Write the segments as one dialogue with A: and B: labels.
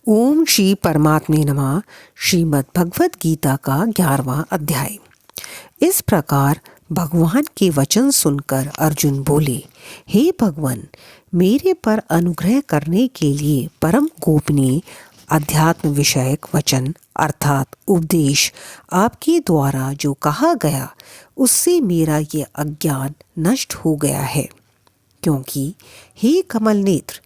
A: ओम श्री परमात्मे नमः। श्रीमद् भगवत गीता का 11वां अध्याय। इस प्रकार भगवान के वचन सुनकर अर्जुन बोले, हे भगवान, मेरे पर अनुग्रह करने के लिए परम गोपनीय अध्यात्म विषयक वचन अर्थात उपदेश आपके द्वारा जो कहा गया उससे मेरा ये अज्ञान नष्ट हो गया है। क्योंकि हे कमल नेत्र,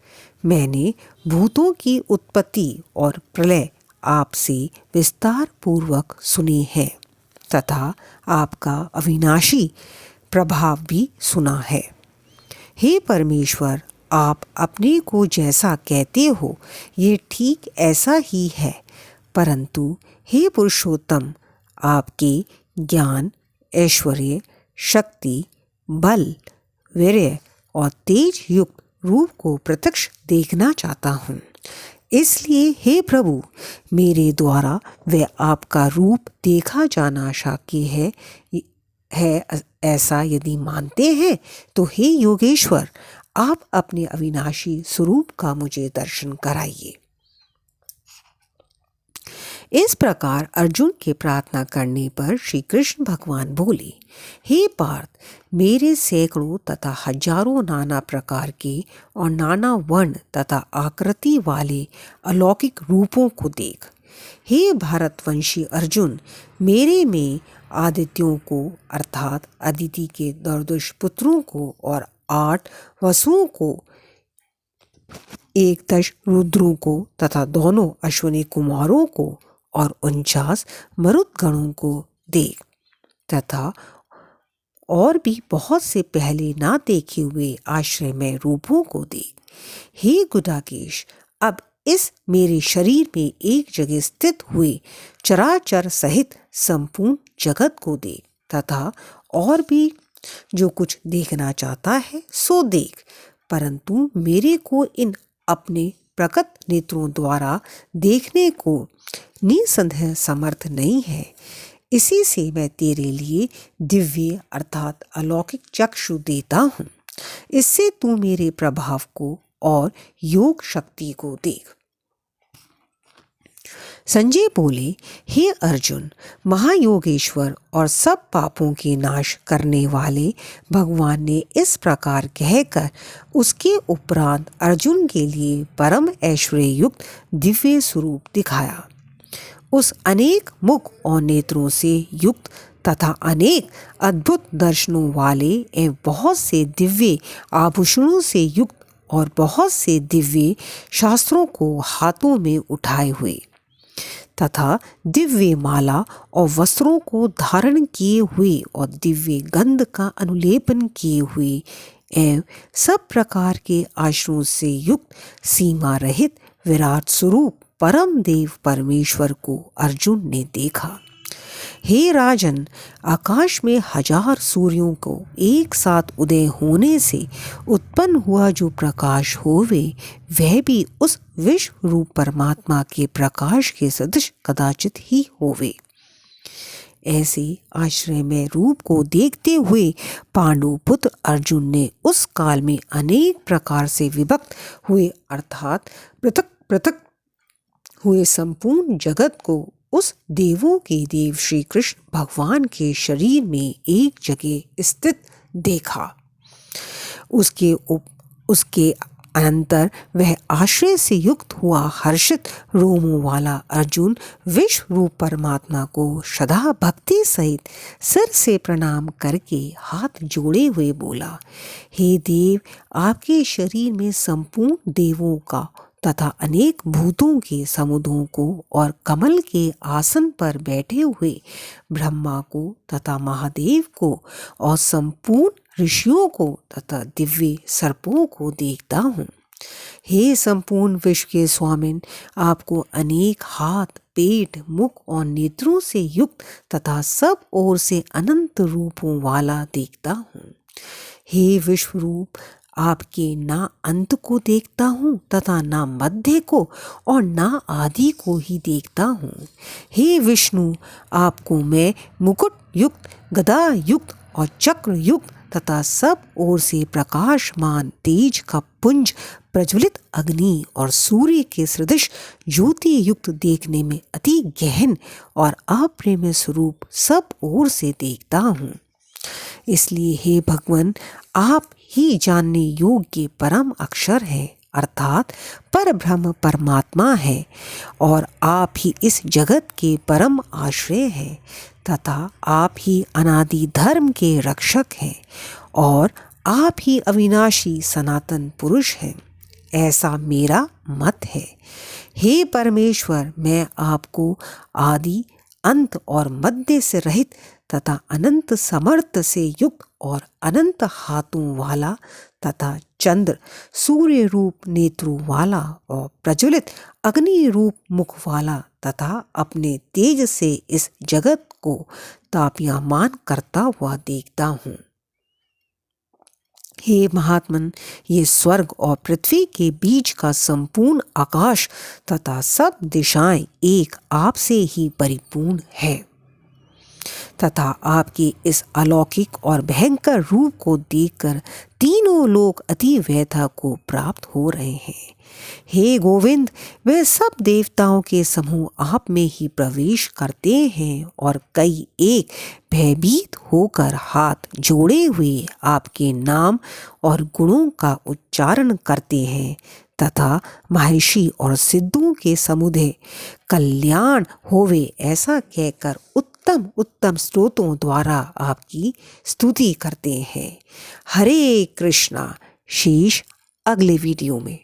A: मैंने भूतों की उत्पत्ति और प्रलय आपसे विस्तार पूर्वक सुने हैं तथा आपका अविनाशी प्रभाव भी सुना है। हे परमेश्वर, आप अपने को जैसा कहते हो ये ठीक ऐसा ही है, परंतु हे पुरुषोत्तम, आपके ज्ञान, ऐश्वर्य, शक्ति, बल, वीर्य और तेज युक्त रूप को प्रत्यक्ष देखना चाहता हूँ। इसलिए हे प्रभु, मेरे द्वारा वह आपका रूप देखा जाना शक्य है ऐसा यदि मानते हैं तो हे योगेश्वर, आप अपने अविनाशी स्वरूप का मुझे दर्शन कराइए। इस प्रकार अर्जुन के प्रार्थना करने पर श्री कृष्ण भगवान बोले, हे पार्थ, मेरे सैकड़ों तथा हजारों नाना प्रकार के और नाना वर्ण तथा आकृति वाले अलौकिक रूपों को देख। हे भारतवंशी अर्जुन, मेरे में आदित्यों को अर्थात अदिति के द्वादश पुत्रों को और 8 वसुओं को, 11 रुद्रों को तथा दोनों अश्विनी कुमारों को और 49 मरुदगणों को देख तथा और भी बहुत से पहले ना देखे हुए आश्रय में रूपों को देख। हे गुडाकेश, अब इस मेरे शरीर में एक जगह स्थित हुए चराचर सहित संपूर्ण जगत को देख तथा और भी जो कुछ देखना चाहता है सो देख, परंतु मेरे को इन अपने प्रकट नेत्रों द्वारा देखने को निसंदेह समर्थ नहीं है। इसी से मैं तेरे लिए दिव्य अर्थात अलौकिक चक्षु देता हूँ। इससे तू मेरे प्रभाव को और योग शक्ति को देख। संजय बोले, हे अर्जुन, महायोगेश्वर और सब पापों के नाश करने वाले भगवान ने इस प्रकार कहकर उसके उपरांत अर्जुन के लिए परम ऐश्वर्य युक्त दिव्य स्वरूप दिखाया। उस अनेक मुख और नेत्रों से युक्त तथा अनेक अद्भुत दर्शनों वाले एवं बहुत से दिव्य आभूषणों से युक्त और बहुत से दिव्य शास्त्रों को हाथों में उठाए हुए तथा दिव्य माला और वस्त्रों को धारण किए हुए और दिव्य गंध का अनुलेपन किए हुए एवं सब प्रकार के आश्रयों से युक्त सीमा रहित विराट स्वरूप परम देव परमेश्वर को अर्जुन ने देखा। हे राजन, आकाश में 1000 सूर्यों को एक साथ उदय होने से उत्पन्न हुआ जो प्रकाश होवे, वह भी उस विश्व रूप परमात्मा के प्रकाश के सदृश कदाचित ही होवे। ऐसे आश्रय में रूप को देखते हुए पांडु पुत्र अर्जुन ने उस काल में अनेक प्रकार से विभक्त हुए अर्थात पृथक पृथक हुए संपूर्ण जगत को उस देवों के देव श्री कृष्ण भगवान के शरीर में एक जगह स्थित देखा। उसके अनंतर वह आश्रय से युक्त हुआ हर्षित रोमों वाला अर्जुन विश्व रूप परमात्मा को श्रद्धा भक्ति सहित सिर से प्रणाम करके हाथ जोड़े हुए बोला, हे देव, आपके शरीर में संपूर्ण देवों का तथा अनेक भूतों के समुदायों को और कमल के आसन पर बैठे हुए ब्रह्मा को तथा महादेव को और संपूर्ण ऋषियों को तथा दिव्य सर्पों को देखता हूँ। हे संपूर्ण विश्व के स्वामिन, आपको अनेक हाथ, पेट, मुख और नेत्रों से युक्त तथा सब ओर से अनंत रूपों वाला देखता हूँ। हे विश्व रूप, आपके ना अंत को देखता हूँ तथा ना मध्य को और ना आदि को ही देखता हूँ। हे विष्णु, आपको मैं मुकुट युक्त, गदा युक्त और चक्र युक्त तथा सब ओर से प्रकाशमान तेज का पुंज प्रज्वलित अग्नि और सूर्य के सदृश ज्योति युक्त देखने में अति गहन और अप्रेम्य स्वरूप सब ओर से देखता हूँ। इसलिए हे भगवान, आप ही जानने योग्य परम अक्षर है, अर्थात परब्रह्म परमात्मा है, और आप ही इस जगत के परम आश्रय हैं तथा आप ही अनादि धर्म के रक्षक हैं और आप ही अविनाशी सनातन पुरुष हैं, ऐसा मेरा मत है। हे परमेश्वर, मैं आपको आदि अंत और मध्य से रहित तथा अनंत समर्थ से युक्त और अनंत हाथों वाला तथा चंद्र सूर्य रूप नेत्रों वाला और प्रज्वलित अग्नि रूप मुख वाला तथा अपने तेज से इस जगत को ताप्यमान करता हुआ देखता हूँ। हे महात्मन, ये स्वर्ग और पृथ्वी के बीच का संपूर्ण आकाश तथा सब दिशाएं एक आप से ही परिपूर्ण है तथा आपके इस अलौकिक और भयंकर रूप को देखकर तीनों लोग अति व्यथा को प्राप्त हो रहे हैं। हे गोविंद, वह सब देवताओं के समूह आप में ही प्रवेश करते हैं और कई एक भयभीत होकर हाथ जोड़े हुए आपके नाम और गुणों का उच्चारण करते हैं तथा महर्षि और सिद्धों के समुदाय कल्याण होवे ऐसा कहकर उत्तम उत्तम स्तोत्रों द्वारा आपकी स्तुति करते हैं। हरे कृष्णा। शेष अगले वीडियो में।